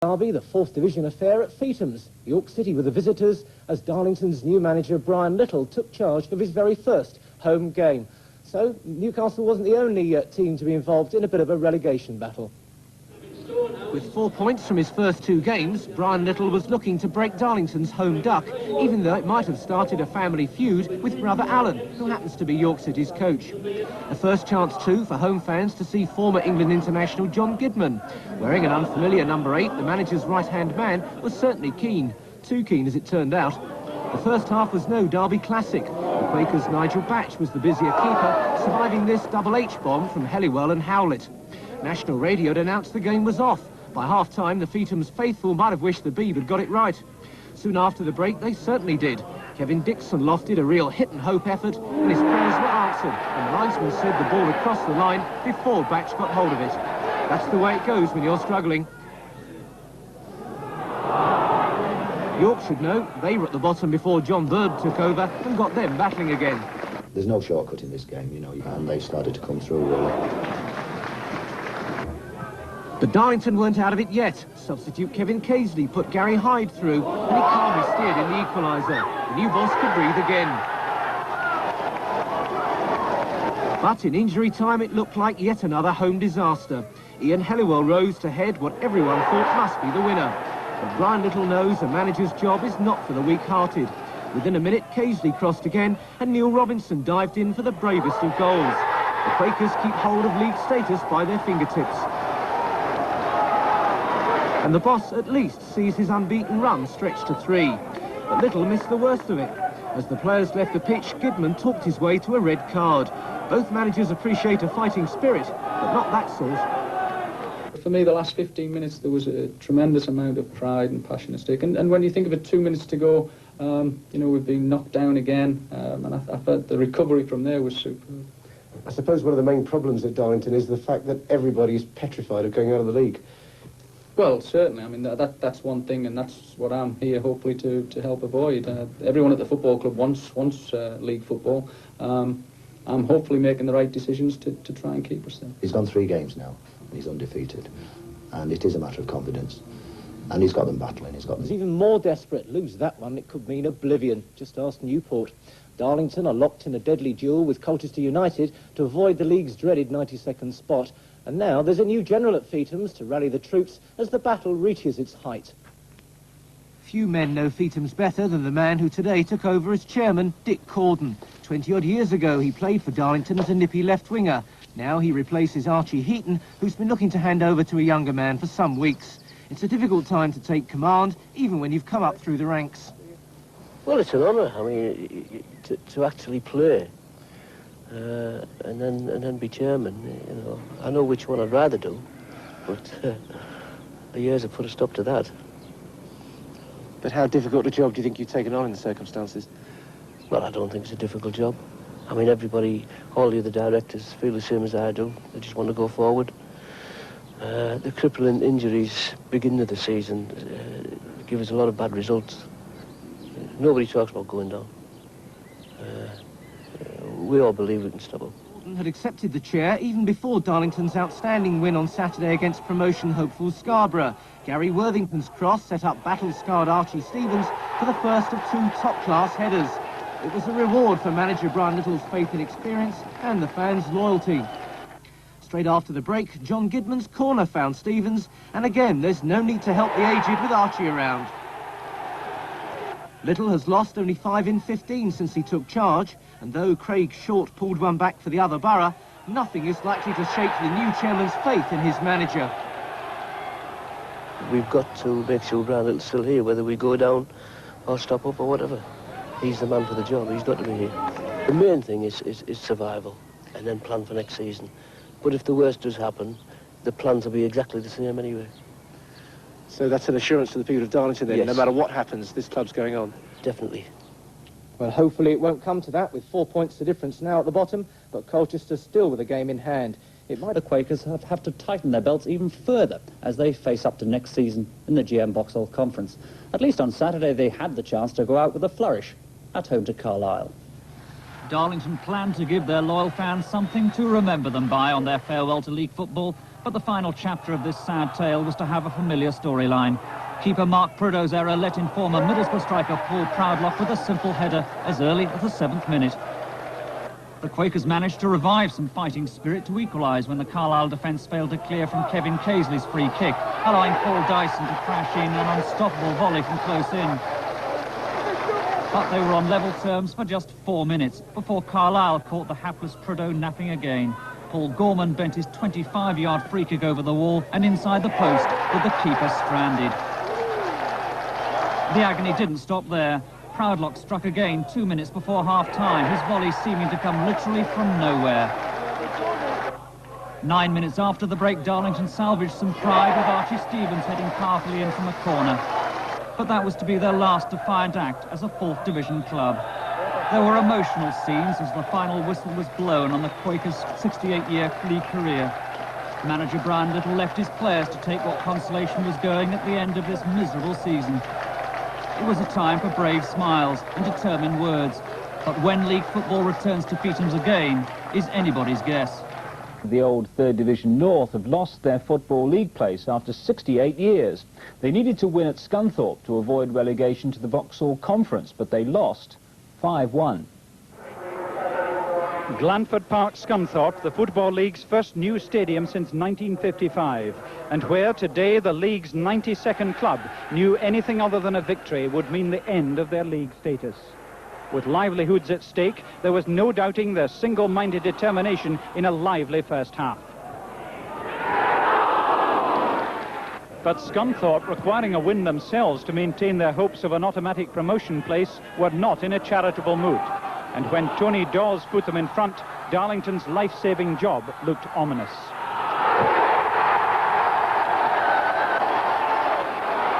derby, the 4th Division affair at Feetham's. York City were the visitors as Darlington's new manager Brian Little took charge of his very first home game. So Newcastle wasn't the only team to be involved in a bit of a relegation battle. With 4 points from his first 2 games, Brian Little was looking to break Darlington's home duck, even though it might have started a family feud with brother Alan, who happens to be York City's coach. A first chance too for home fans to see former England international John Gidman. Wearing an unfamiliar number 8, the manager's right-hand man was certainly keen. Too keen as it turned out. The first half was no Derby classic. The Quakers' Nigel Batch was the busier keeper, surviving this double H bomb from Helliwell and Howlett. National radio had announced the game was off. By half-time, the Feetham's faithful might have wished the Beeb had got it right. Soon after the break, they certainly did. Kevin Dixon lofted a real hit-and-hope effort, and his prayers were answered, and the linesman said the ball had crossed the line before Batch got hold of it. That's the way it goes when you're struggling. York should know they were at the bottom before John Bird took over and got them battling again. There's no shortcut in this game, you know, and they started to come through, really. But Darlington weren't out of it yet. Substitute Kevin Casely put Gary Hyde through, and he calmly steered in the equaliser. The new boss could breathe again. But in injury time, it looked like yet another home disaster. Ian Helliwell rose to head what everyone thought must be the winner. But Brian Little knows a manager's job is not for the weak-hearted. Within a minute, Casely crossed again, and Neil Robinson dived in for the bravest of goals. The Quakers keep hold of league status by their fingertips. And the boss at least sees his unbeaten run stretched to 3. But Little missed the worst of it. As the players left the pitch, Gidman talked his way to a red card. Both managers appreciate a fighting spirit, but not that sort. For me, the last 15 minutes, there was a tremendous amount of pride and passion at stake. And when you think of it, 2 minutes to go, you know, we've been knocked down again, and I thought the recovery from there was superb. I suppose one of the main problems at Darlington is the fact that everybody's petrified of going out of the league. Well, certainly. I mean, that's one thing, and that's what I'm here, hopefully, to help avoid. Everyone at the football club wants league football. I'm hopefully making the right decisions to try and keep us there. He's gone 3 games now, and he's undefeated. And it is a matter of confidence. And he's got them battling. He's got them. It's even more desperate. Lose that one, it could mean oblivion. Just ask Newport. Darlington are locked in a deadly duel with Colchester United to avoid the league's dreaded 92nd spot. And now there's a new general at Feetham's to rally the troops as the battle reaches its height. Few men know Feetham's better than the man who today took over as chairman, Dick Corden. 20-odd years ago, he played for Darlington as a nippy left-winger. Now he replaces Archie Heaton, who's been looking to hand over to a younger man for some weeks. It's a difficult time to take command, even when you've come up through the ranks. Well, it's an honour. I mean, to actually play. And then be chairman, you know. I know which one I'd rather do, but the years have put a stop to that. But how difficult a job do you think you've taken on in the circumstances? Well, I don't think it's a difficult job. I mean, everybody, all the other directors feel the same as I do. They just want to go forward. The crippling injuries beginning of the season give us a lot of bad results. Nobody talks about going down. We all believe we can stop them. Corden had accepted the chair even before Darlington's outstanding win on Saturday against promotion hopeful Scarborough. Gary Worthington's cross set up battle-scarred Archie Stevens for the first of 2 top-class headers. It was a reward for manager Brian Little's faith and experience and the fans' loyalty. Straight after the break, John Gidman's corner found Stevens, and again there's no need to help the aged with Archie around. Little has lost only 5 in 15 since he took charge, and though Craig Short pulled one back for the other borough, nothing is likely to shake the new chairman's faith in his manager. We've got to make sure Brian Little's still here, whether we go down or stop up or whatever. He's the man for the job. He's got to be here. The main thing is survival, and then plan for next season. But if the worst does happen, the plans will be exactly the same anyway. So that's an assurance to the people of Darlington then, yes. No matter what happens, this club's going on? Definitely. Well, hopefully it won't come to that, with 4 points to difference now at the bottom, but Colchester still with a game in hand. It might... The Quakers have to tighten their belts even further as they face up to next season in the GM Boxall Conference. At least on Saturday they had the chance to go out with a flourish at home to Carlisle. Darlington plan to give their loyal fans something to remember them by on their farewell to league football But the final chapter of this sad tale was to have a familiar storyline. Keeper Mark Prideaux's error let in former Middlesbrough striker Paul Proudlock with a simple header as early as the 7th minute. The Quakers managed to revive some fighting spirit to equalise when the Carlisle defence failed to clear from Kevin Casely's free kick, allowing Paul Dyson to crash in an unstoppable volley from close in. But they were on level terms for just 4 minutes before Carlisle caught the hapless Prideaux napping again. Paul Gorman bent his 25-yard free kick over the wall and inside the post with the keeper stranded. The agony didn't stop there. Proudlock struck again 2 minutes before half-time, his volley seeming to come literally from nowhere. 9 minutes after the break, Darlington salvaged some pride with Archie Stevens heading powerfully in from a corner. But that was to be their last defiant act as a 4th Division club. There were emotional scenes as the final whistle was blown on the Quakers' 68-year league career. Manager Brian Little left his players to take what consolation was going at the end of this miserable season. It was a time for brave smiles and determined words. But when league football returns to Feetham's again is anybody's guess. The old 3rd Division North have lost their Football League place after 68 years. They needed to win at Scunthorpe to avoid relegation to the Vauxhall Conference, but they lost 5-1. Glanford Park, Scunthorpe, the Football League's first new stadium since 1955, and where today the league's 92nd club knew anything other than a victory would mean the end of their league status. With livelihoods at stake, there was no doubting their single-minded determination in a lively first half. But Scunthorpe, requiring a win themselves to maintain their hopes of an automatic promotion place, were not in a charitable mood. And when Tony Dawes put them in front, Darlington's life-saving job looked ominous.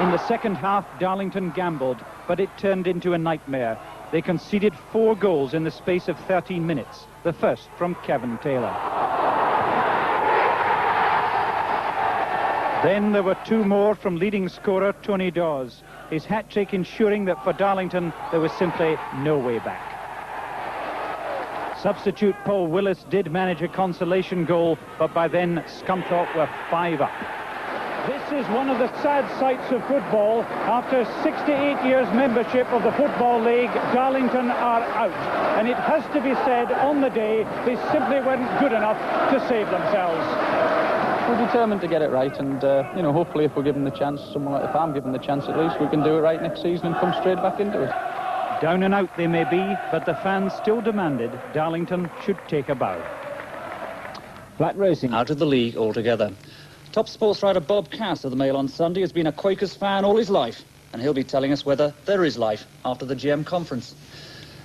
In the second half, Darlington gambled, but it turned into a nightmare. They conceded 4 goals in the space of 13 minutes, the first from Kevin Taylor. Then there were 2 more from leading scorer Tony Dawes, his hat-trick ensuring that for Darlington there was simply no way back. Substitute Paul Willis did manage a consolation goal, but by then Scunthorpe were 5 up. This is one of the sad sights of football. After 68 years membership of the Football League, Darlington are out. And it has to be said, on the day, they simply weren't good enough to save themselves. We're determined to get it right, and you know, hopefully if we're given the chance, if I'm given the chance at least, we can do it right next season and come straight back into it. Down and out they may be, but the fans still demanded Darlington should take a bow. Flat racing Out of the league altogether. Top sports writer Bob Cass of the Mail on Sunday has been a Quakers fan all his life, and he'll be telling us whether there is life after the GM conference.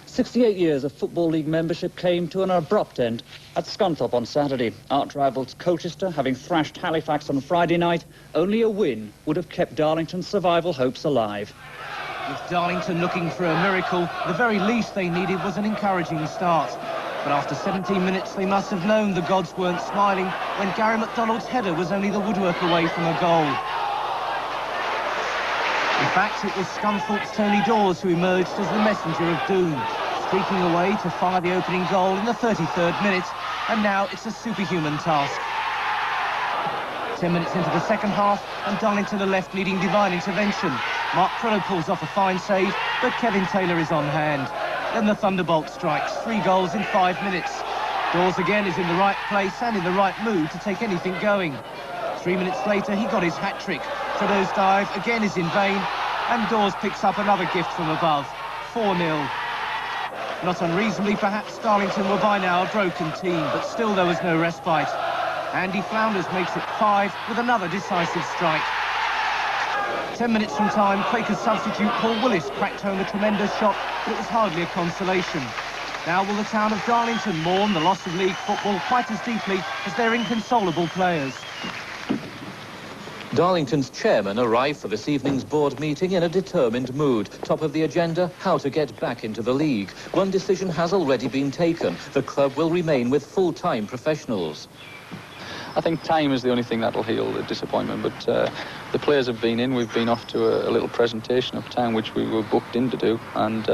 68 years of Football League membership came to an abrupt end at Scunthorpe on Saturday. Arch-rivals Colchester having thrashed Halifax on Friday night, only a win would have kept Darlington's survival hopes alive. With Darlington looking for a miracle, the very least they needed was an encouraging start. But after 17 minutes, they must have known the gods weren't smiling when Gary MacDonald's header was only the woodwork away from a goal. In fact, it was Scunthorpe's Tony Dawes who emerged as the messenger of doom, streaking away to fire the opening goal in the 33rd minute, and now it's a superhuman task. 10 minutes into the second half, and Darlington are left needing divine intervention. Mark Prideaux pulls off a fine save, but Kevin Taylor is on hand. Then the thunderbolt strikes, 3 goals in 5 minutes. Dawes again is in the right place and in the right mood to take anything going. 3 minutes later, he got his hat-trick. Prideaux's dive again is in vain, and Dawes picks up another gift from above, 4-0. Not unreasonably, perhaps, Darlington were by now a broken team, but still there was no respite. Andy Flounders makes it 5 with another decisive strike. 10 minutes from time, Quakers substitute Paul Willis cracked home a tremendous shot, but it was hardly a consolation. Now will the town of Darlington mourn the loss of league football quite as deeply as their inconsolable players. Darlington's chairman arrived for this evening's board meeting in a determined mood. Top of the agenda, how to get back into the league. One decision has already been taken. The club will remain with full-time professionals. I think time is the only thing that'll heal the disappointment, but the players have been in. We've been off to a little presentation of town which we were booked in to do, and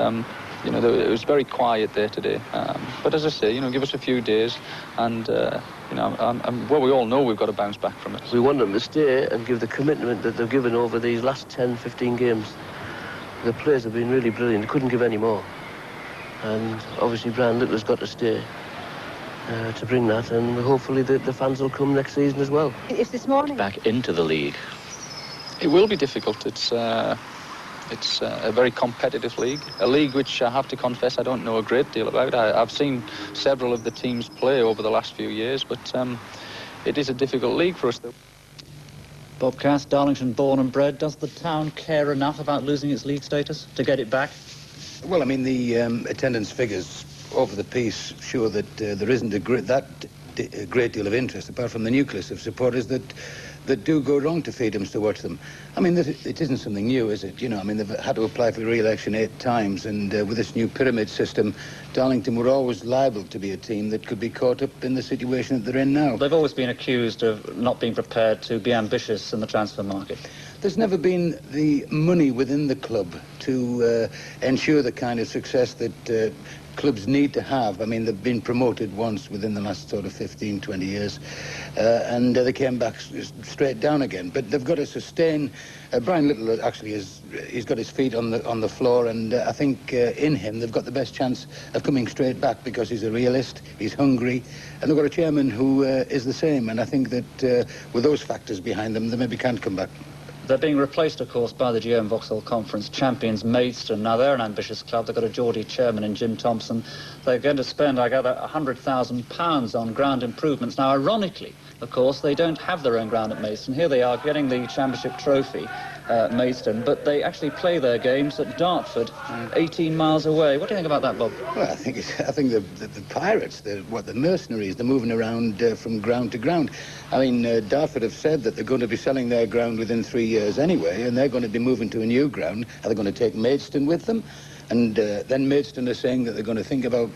you know, it was very quiet there today. But as I say, you know, give us a few days, and you know, well, we all know we've got to bounce back from it. We want them to stay and give the commitment that they've given over these last 10, 15 games. The players have been really brilliant. They couldn't give any more. And obviously Brian Little has got to stay to bring that, and hopefully the fans will come next season as well. It's this morning. Back into the league. It will be difficult. It's a very competitive league, a league which I have to confess I don't know a great deal about. I've seen several of the teams play over the last few years, but it is a difficult league for us. Bob Cass, Darlington born and bred. Does the town care enough about losing its league status to get it back? Well, I mean, the attendance figures over the piece show that there isn't a great deal of interest, apart from the nucleus of supporters that do go wrong to Feedhams to watch them. I mean, it isn't something new, is it? You know, I mean, they've had to apply for re-election 8 times, and with this new pyramid system, Darlington were always liable to be a team that could be caught up in the situation that they're in now. They've always been accused of not being prepared to be ambitious in the transfer market. There's never been the money within the club to ensure the kind of success that clubs need to have. I mean, they've been promoted once within the last sort of 15, 20 years, and they came back straight down again. But they've got to sustain. Brian Little actually he's got his feet on the floor, and I think in him they've got the best chance of coming straight back because he's a realist, he's hungry, and they've got a chairman who is the same. And I think that with those factors behind them, they maybe can't come back. They're being replaced, of course, by the GM Vauxhall Conference champions Maidstone. Now, they're an ambitious club. They've got a Geordie chairman in Jim Thompson. They're going to spend, I gather, £100,000 on ground improvements. Now, ironically, of course, they don't have their own ground at Maidstone. Here they are getting the championship trophy, Maidstone, but they actually play their games at Dartford, 18 miles away. What do you think about that, Bob? Well, I think the pirates, the mercenaries, they're moving around from ground to ground. I mean, Dartford have said that they're going to be selling their ground within 3 years anyway, and they're going to be moving to a new ground. Are they going to take Maidstone with them? And then Maidstone are saying that they're going to think about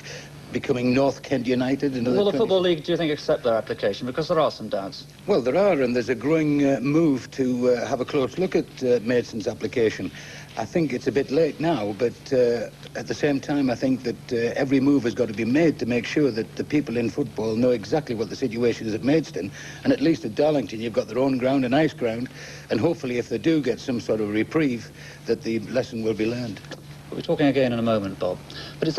becoming North Kent United. Will the Football League, do you think, accept their application? Because there are some doubts. Well, there are, and there's a growing move to have a close look at Maidstone's application. I think it's a bit late now, but at the same time, I think that every move has got to be made to make sure that the people in football know exactly what the situation is at Maidstone. And at least at Darlington, you've got their own ground, a nice ground, and hopefully if they do get some sort of reprieve, that the lesson will be learned. We'll be talking again in a moment, Bob. But it's